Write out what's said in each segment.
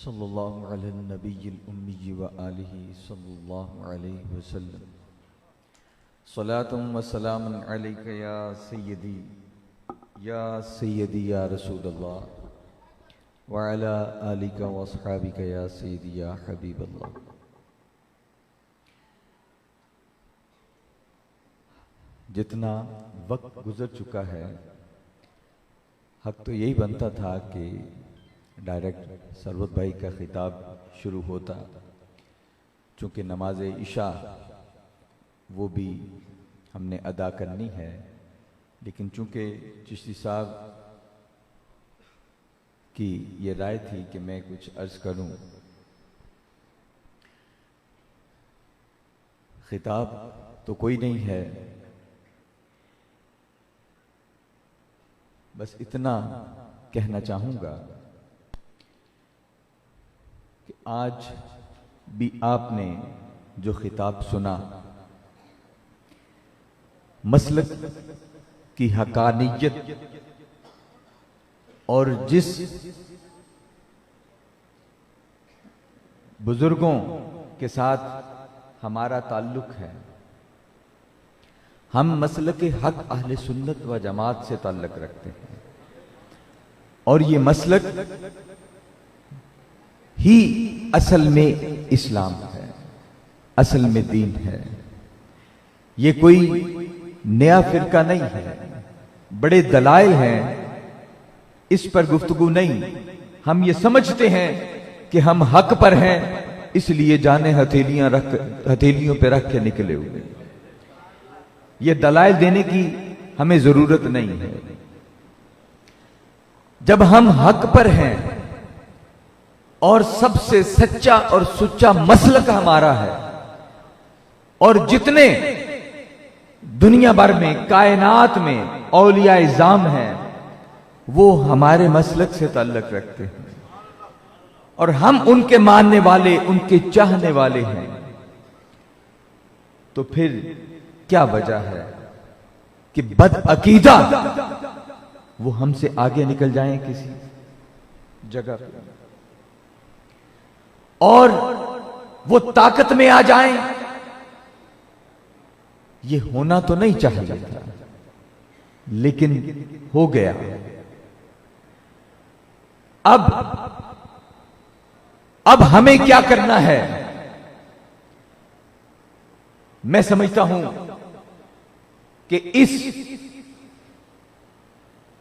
सल्लल्लाहु अला नबिय्यिल उम्मी व आलिहि सल्लल्लाहु अलैहि वसल्लम। सलातुम व सलामुन अलैका या सय्यदी या रसूलल्लाह व अला आलिका व अस्हाबिका या सय्यदी या हबीबल्लाह। जितना वक्त गुजर चुका है, हक तो यही बनता था कि डायरेक्ट सरवत भाई का खिताब शुरू होता, चूँकि नमाज इशा वो भी हमने अदा करनी है। लेकिन चूँकि चिश्ती साहब की ये राय थी कि मैं कुछ अर्ज़ करूं, खिताब तो कोई नहीं है, बस इतना कहना चाहूँगा कि आज भी आपने जो खिताब सुना, मसलक की हकानियत और जिस बुजुर्गों के साथ हमारा ताल्लुक है, हम मसलक हक अहले सुन्नत व जमात से ताल्लुक रखते हैं और ये मसलक ही असल में इस्लाम है, असल में दीन है। ये कोई नया फिरका नहीं है, बड़े दलाइल हैं, इस पर गुफ्तगू नहीं। हम ये समझते हैं कि हम हक पर हैं, इसलिए जाने हथेलियों पे रख के निकले हुए। ये दलाइल देने की हमें जरूरत नहीं है। जब हम हक पर हैं और सबसे सच्चा और सुच्चा मसलक हमारा है, और जितने दुनिया भर में कायनात में औलिया इज़ाम हैं वो हमारे मसलक से ताल्लुक रखते हैं और हम उनके मानने वाले, उनके चाहने वाले हैं, तो फिर क्या वजह है कि बदअकीदा वो हमसे आगे निकल जाएं किसी जगह पे और वो ताकत में आ जाएं। ये होना तो नहीं चाहिए था, लेकिन हो गया। अब हमें क्या करना है? मैं समझता हूं कि इस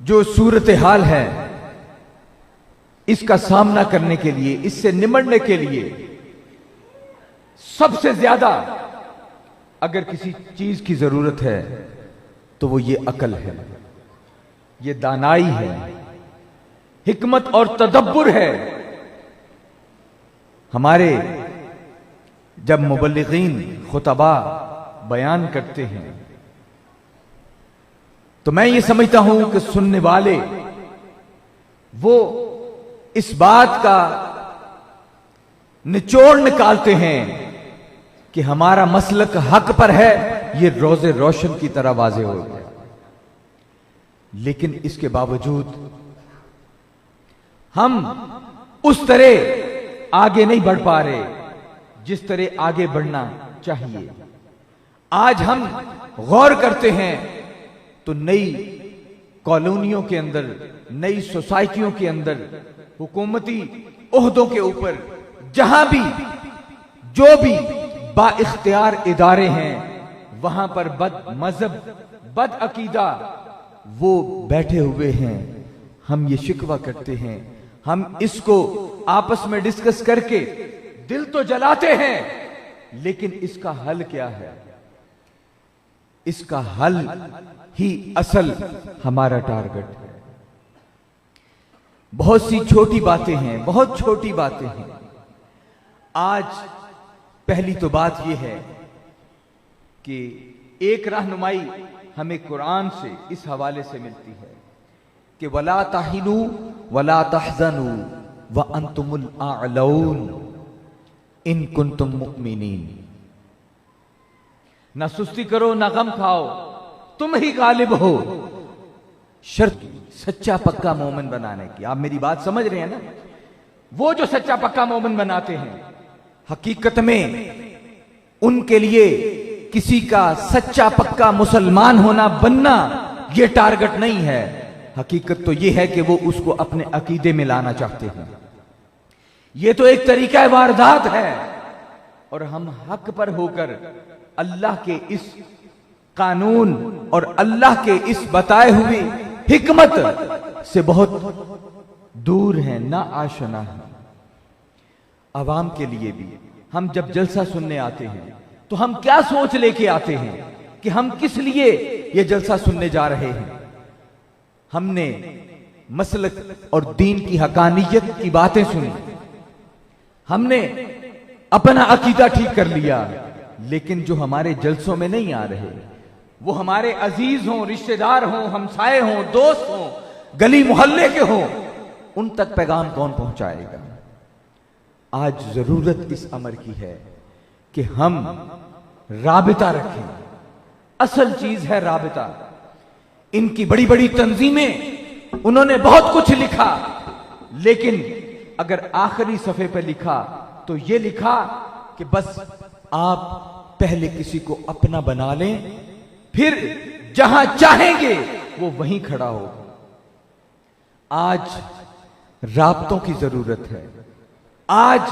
जो सूरत हाल है, इसका सामना करने के लिए, इससे निमटने के लिए सबसे ज्यादा अगर किसी चीज की जरूरत है तो वो ये अकल है, ये दानाई है, हिकमत और तदब्बुर है। हमारे जब मुबल्लिगीन खुतबा बयान करते हैं तो मैं ये समझता हूं कि सुनने वाले वो इस बात का निचोड़ निकालते हैं कि हमारा मसलक हक पर है, ये रोज़े रोशन की तरह वाज़ेह हो गया। लेकिन इसके बावजूद हम उस तरह आगे नहीं बढ़ पा रहे जिस तरह आगे बढ़ना चाहिए। आज हम गौर करते हैं तो नई कॉलोनियों के अंदर, नई सोसाइटियों के अंदर, हुकूमती ओहदों के ऊपर जहां भी जो भी बाइख्तियार इदारे हैं, वहां पर बद मजहब, बद अकीदा वो बैठे हुए हैं। हम ये शिकवा करते हैं, हम इसको आपस में डिस्कस करके दिल तो जलाते हैं, लेकिन इसका हल क्या है? इसका हल ही असल हमारा टारगेट है। बहुत सी छोटी बातें हैं, बहुत छोटी बातें हैं। आज पहली तो बात यह है कि एक रहनुमाई हमें कुरान से इस हवाले से मिलती है कि वला ताहिनू वला तहज़नू व अंतुमुल आलऊन इन कुंतुम मुमिनीन। ना सुस्ती करो, ना गम खाओ, तुम ही गालिब हो। शर्त सच्चा पक्का मोमिन बनाने की। आप मेरी बात समझ रहे हैं ना? वो जो सच्चा पक्का मोमिन बनाते हैं, हकीकत में उनके लिए किसी का सच्चा पक्का मुसलमान होना बनना ये टारगेट नहीं है। हकीकत तो ये है कि वो उसको अपने अकीदे में लाना चाहते हैं। ये तो एक तरीका वारदात है, और हम हक पर होकर अल्लाह के इस कानून और अल्लाह के इस बताए हुए हिकमत से बहुत दूर हैं, ना आशना है। आवाम के लिए भी हम जब जलसा सुनने आते हैं तो हम क्या सोच लेके आते हैं कि हम किस लिए ये जलसा सुनने जा रहे हैं। हमने मसलक और दीन की हकानियत की बातें सुनी, हमने अपना अकीदा ठीक कर लिया, लेकिन जो हमारे जलसों में नहीं आ रहे, वो हमारे अजीज हों, रिश्तेदार हों, हमसाए हों, दोस्त हों, गली मोहल्ले के हों, उन तक पैगाम कौन पहुंचाएगा। आज जरूरत इस अमर की है कि हम राबिता रखें। असल चीज है राबिता। इनकी बड़ी बड़ी तंजीमें, उन्होंने बहुत कुछ लिखा, लेकिन अगर आखिरी सफे पर लिखा तो यह लिखा कि बस आप पहले किसी को अपना बना लें, फिर जहां चाहेंगे वो वहीं खड़ा होगा। आज राब्तों की जरूरत है। आज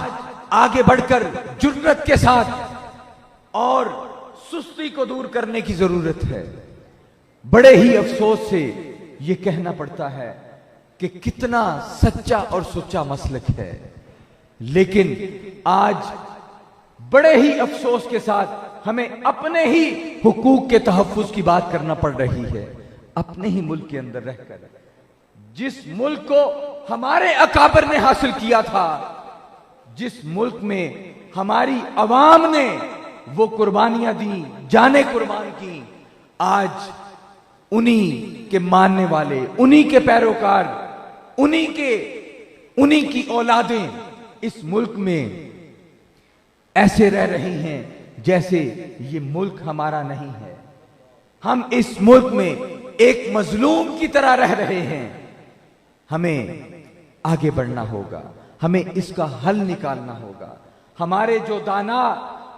आगे बढ़कर जुर्रत के साथ और सुस्ती को दूर करने की जरूरत है। बड़े ही अफसोस से यह कहना पड़ता है कि कितना सच्चा और सुच्चा मसलक है, लेकिन आज बड़े ही अफसोस के साथ हमें अपने ही हुकूक के तहफ्फुज की बात करना पड़ रही है। अपने ही मुल्क के अंदर रहकर, जिस मुल्क को हमारे अकाबर ने हासिल किया था, जिस मुल्क में हमारी अवाम ने वो कुर्बानियां दी, जाने कुर्बान की, आज उन्हीं के मानने वाले, उन्हीं के पैरोकार, उन्हीं की औलादें इस मुल्क में ऐसे रह रही हैं जैसे ये मुल्क हमारा नहीं है। हम इस मुल्क में एक मजलूम की तरह रह रहे हैं। हमें आगे बढ़ना होगा, हमें इसका हल निकालना होगा। हमारे जो दाना,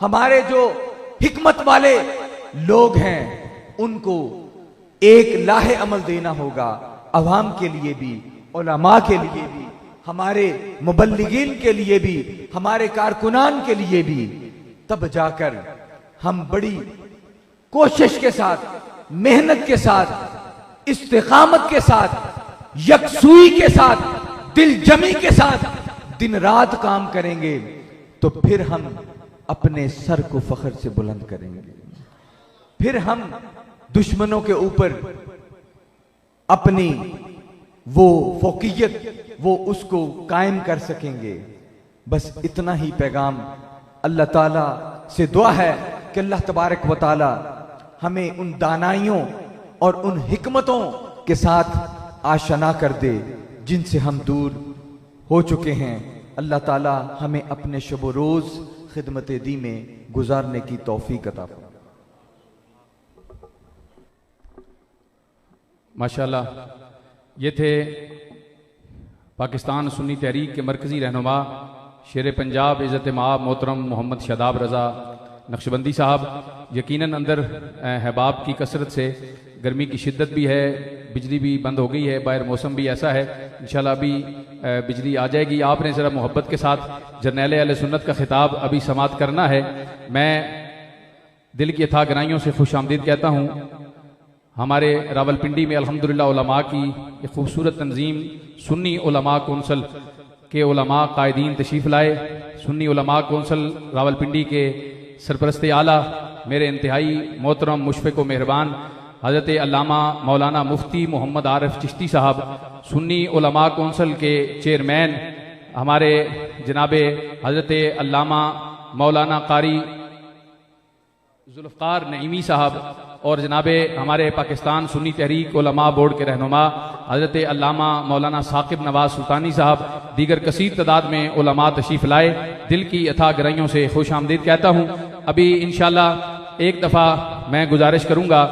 हमारे जो हिकमत वाले लोग हैं, उनको एक लाहे अमल देना होगा, अवाम के लिए भी, उलमा के लिए भी, हमारे मुबल्लिगीन के लिए भी, हमारे कारकुनान के लिए भी। तब जाकर हम बड़ी कोशिश के साथ, मेहनत के साथ, इस्तिकामत के साथ, यकसुई के साथ, दिलजमी के साथ दिन रात काम करेंगे, तो फिर हम अपने सर को फख्र से बुलंद करेंगे। फिर हम दुश्मनों के ऊपर अपनी वो फौकियत, वो उसको कायम कर सकेंगे। बस इतना ही पैगाम। अल्लाह ताला से दुआ है कि अल्लाह तबारक व ताला हमें उन दानाइयों और उन हिकमतों के साथ आशना कर दे जिनसे हम दूर हो चुके हैं। अल्लाह ताला हमें अपने शब रोज खिदमत दी में गुजारने की तौफीक अता फरमाए। माशाल्लाह, ये थे पाकिस्तान सुन्नी तहरीक के मरकज़ी रहनुमा शेर पंजाब इज़्ज़त माब मोहतरम मोहम्मद शादाब रज़ा नक्शबंदी साहब। यकीनन अंदर हबाब की कसरत से गर्मी की शिद्दत भी है, बिजली भी बंद हो गई है, बाहर मौसम भी ऐसा है, इंशाल्लाह अभी बिजली आ जाएगी। आपने ज़रा मोहब्बत के साथ जरनैल अहले सुन्नत का खिताब अभी समात करना है। मैं दिल की अथाह गहराइयों से खुश आमदीद कहता हूँ। हमारे रावलपिंडी में अल्हम्दुलिल्लाह उलमा की एक खूबसूरत तंजीम सुन्नी उलमा कौंसल के उलमा कायदीन तशरीफ़ लाए। सुन्नी उलमा कौंसल रावलपिंडी के सरपरस्त आला मेरे इंतहाई मोहतरम मुशफ़िक़ व मेहरबान हज़रत अल्लामा मौलाना मुफ्ती मोहम्मद आरिफ चिश्ती साहब, सुन्नी उलमा कौंसल के चेयरमैन हमारे जनाबे हज़रत अल्लामा मौलाना कारी जुल्फ़कार नईमी साहब, और जनाबे हमारे पाकिस्तान सुन्नी तहरीक उलमा बोर्ड के रहनुमा हज़रत अल्लामा मौलाना साकिब नवाज सुल्तानी साहब, दीगर कसीर तादाद में उलमा तशरीफ़ लाए। दिल की अथाह गहराइयों से खुश आमदीद कहता हूँ। अभी इंशाल्लाह एक दफ़ा मैं गुजारिश करूँगा,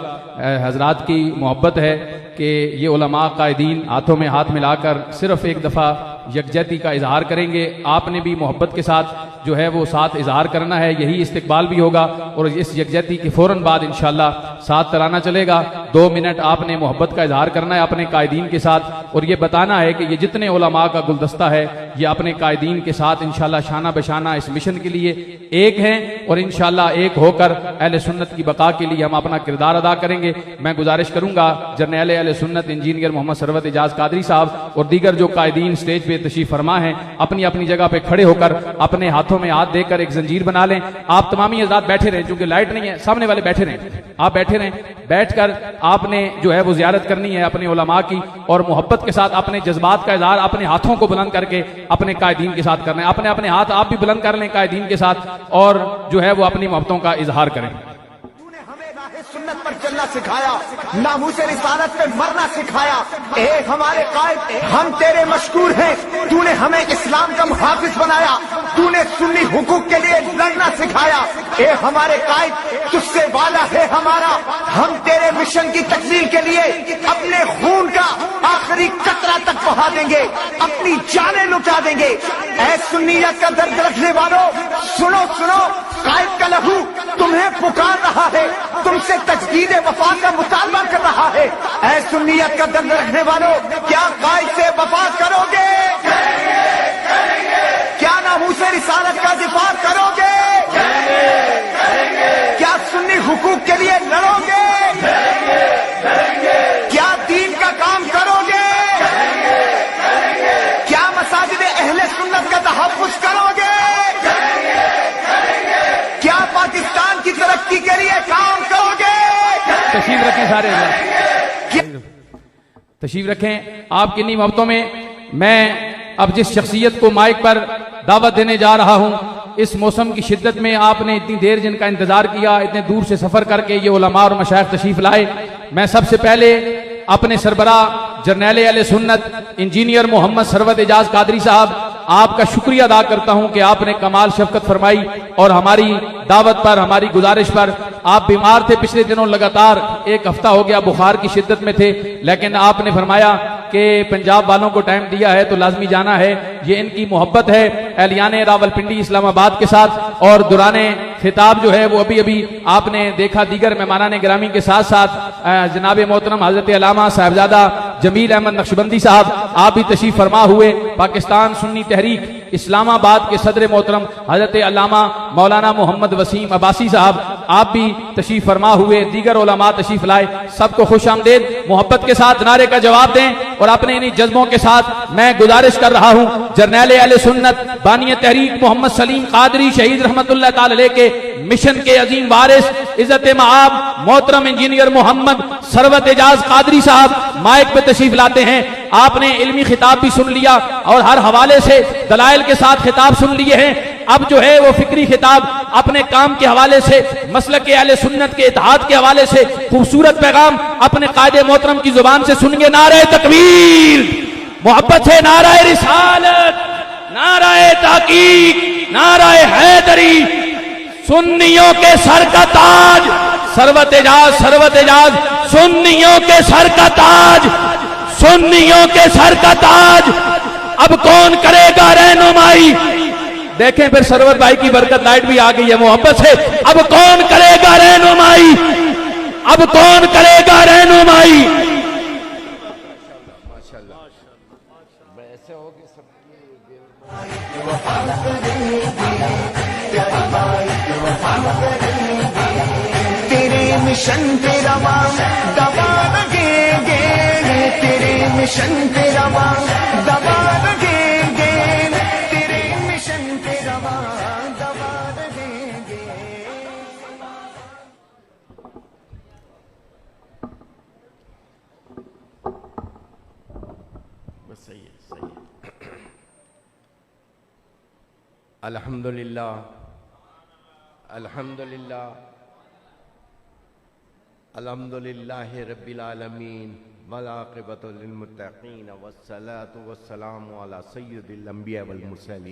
हजरात की मोहब्बत है कि ये उलमा कायदीन हाथों में हाथ मिलाकर सिर्फ एक दफ़ा यकजहती का इजहार करेंगे। आपने भी मोहब्बत के साथ जो है वो साथ इजहार करना है, यही इस्तकबाल भी होगा। और इस यकजहती के फौरन बाद इंशाल्लाह साथ तराना चलेगा। 2 मिनट आपने मोहब्बत का इजहार करना है अपने कायदीन के साथ, और ये बताना है कि ये जितने उलमा का गुलदस्ता है ये अपने कायदीन के साथ इंशाल्लाह शाना बशाना इस मिशन के लिए एक हैं, और इंशाल्लाह एक होकर अहले सुन्नत की बका के लिए हम अपना किरदार अदा करेंगे। मैं गुजारिश करूंगा जर्नैल अहले सुन्नत इंजीनियर मोहम्मद सरवत एजाज कादरी साहब और दीगर जो कायदीन स्टेज पे तशरीफ फरमा हैं अपनी अपनी जगह पे खड़े होकर अपने हाथों में हाथ देकर एक जंजीर बना लें। आप तमामी आजाद बैठे रहें, चूंकि लाइट नहीं है, सामने वाले बैठे रहें, आप बैठे रहें। बैठकर आपने जो है वो जियारत करनी है अपने उलमा की, और मोहब्बत के साथ अपने जज्बात का इजहार अपने हाथों को बुलंद करके अपने कायदीन के साथ करना है। अपने अपने हाथ आप भी बुलंद कर लें कायदीन के साथ, और जो है वो अपनी मोहब्बतों का इजहार करें। सुन्नत पर चलना सिखाया, नामूसे रिसालत पे मरना सिखाया। ए हमारे कायद, हम तेरे मशकूर हैं, तूने हमें इस्लाम का मुहाफिज बनाया, तूने सुन्नी हुकूक के लिए लड़ना सिखाया। ए हमारे कायद, तुझसे वादा है हमारा, हम तेरे मिशन की तकमील के लिए अपने खून का आखिरी कतरा तक बहा देंगे, अपनी जानें लुटा देंगे। ए सुन्नियत का दर्द रखने वालों, सुनो सुनो, कायद का लहू तुम्हें पुकार रहा है, तुमसे तजदीद वफा का मुतालबा कर रहा है। ऐ सुन्नियत का दर्द रखने वालों, क्या कायद से वफा करोगे? क्या नामूसे रिसालत का दिफा करोगे? क्या सुन्नी हुकूक के लिए लड़ोगे? क्या दीन का काम करोगे? क्या मसाजिद अहले सुन्नत का तहफ्फुज़ करोगे? क्या पाकिस्तान की तरक्की के लिए काम करोगे? तशरीफ रखें सारे, तशरीफ रखें। आपकी इन्हीं मोहब्बतों में मैं अब जिस शख्सियत को माइक पर दावत देने जा रहा हूं, इस मौसम की शिद्दत में आपने इतनी देर जिनका इंतजार किया, इतने दूर से सफर करके ये उलमा और मशाइख तशरीफ लाए, मैं सबसे पहले अपने सरबरा जर्नैल अहले सुन्नत इंजीनियर मोहम्मद सरवत एजाज कादरी साहब आपका शुक्रिया अदा करता हूं कि आपने कमाल शफकत फरमाई और हमारी दावत पर, हमारी गुजारिश पर। आप बीमार थे पिछले दिनों, लगातार 1 हफ्ता हो गया बुखार की शिद्दत में थे, लेकिन आपने फरमाया कि पंजाब वालों को टाइम दिया है तो लाजमी जाना है। ये इनकी मोहब्बत है एहलियाने रावलपिंडी इस्लामाबाद के साथ। और दुराने खिताब जो है वो अभी अभी आपने देखा दीगर मेहमानाने गिरामी के साथ साथ जनाब मोहतरम हजरत अल्लामा साहिबजादा जमील अहमद नक्शबंदी साहब आप भी तशरीफ फरमा हुए। पाकिस्तान सुन्नी तहरीक इस्लामाबाद के सदर मोहतरम हजरत अल्लामा मौलाना मोहम्मद वसीम अब्बासी साहब आप भी तशरीफ फरमा हुए, दीगर उलमा तशरीफ लाए। सबको खुश आमदेद, मोहब्बत के साथ नारे का जवाब दें। और अपने इन्हीं जज्बों के साथ मैं गुजारिश कर रहा हूं जर्नैल अहले सुन्नत बानी तहरीक मोहम्मद सलीम कादरी शहीद रहमतुल्लाह ताला अलैह के मिशन के अजीम वारिस इज्जत माआब मोहतरम इंजीनियर मोहम्मद सरवत एजाज कादरी साहब माइक पे तशरीफ लाते हैं। आपने इल्मी खिताब भी सुन लिया और हर हवाले से दलाइल के साथ खिताब सुन लिए हैं। अब जो है वो फिक्री खिताब अपने काम के हवाले से, मसलक के अहले सुन्नत के इत्तेहाद के हवाले से खूबसूरत पैगाम अपने कायदे मोहतरम की जुबान से सुनेंगे। नारे तकबीर, मोहब्बत से नारे रिसालत, नारे तहकीक, नारे हैदरी, सुन्नियों के सर का ताज सरवत एजाज, सरवत एजाज, सुन्नियों के सर का ताज, सुन्नियों के सर का ताज। अब कौन करेगा रहनुमाई? देखें फिर सरवत भाई की बरकत, लाइट भी आ गई है मोहब्बत से। अब कौन करेगा रहनुमाई? अब कौन करेगा रहनुमाई? तेरे मिशन पे रवा दबा लगेंगे, तेरे मिशन पे रवा दबा लगेंगे, तेरे मिशन पे रवा दबा लगेंगे। बस सही है, सही है। अल्हम्दुलिल्लाह, अल्हम्दुलिल्लाह, अल्हम्दुलिल्लाहि रब्बिल आलमीन वल आक़िबतु लिल मुत्तक़ीन वस्सलातु वस्सलामु अला सय्यिदिल अंबिया वल मुरसलीन।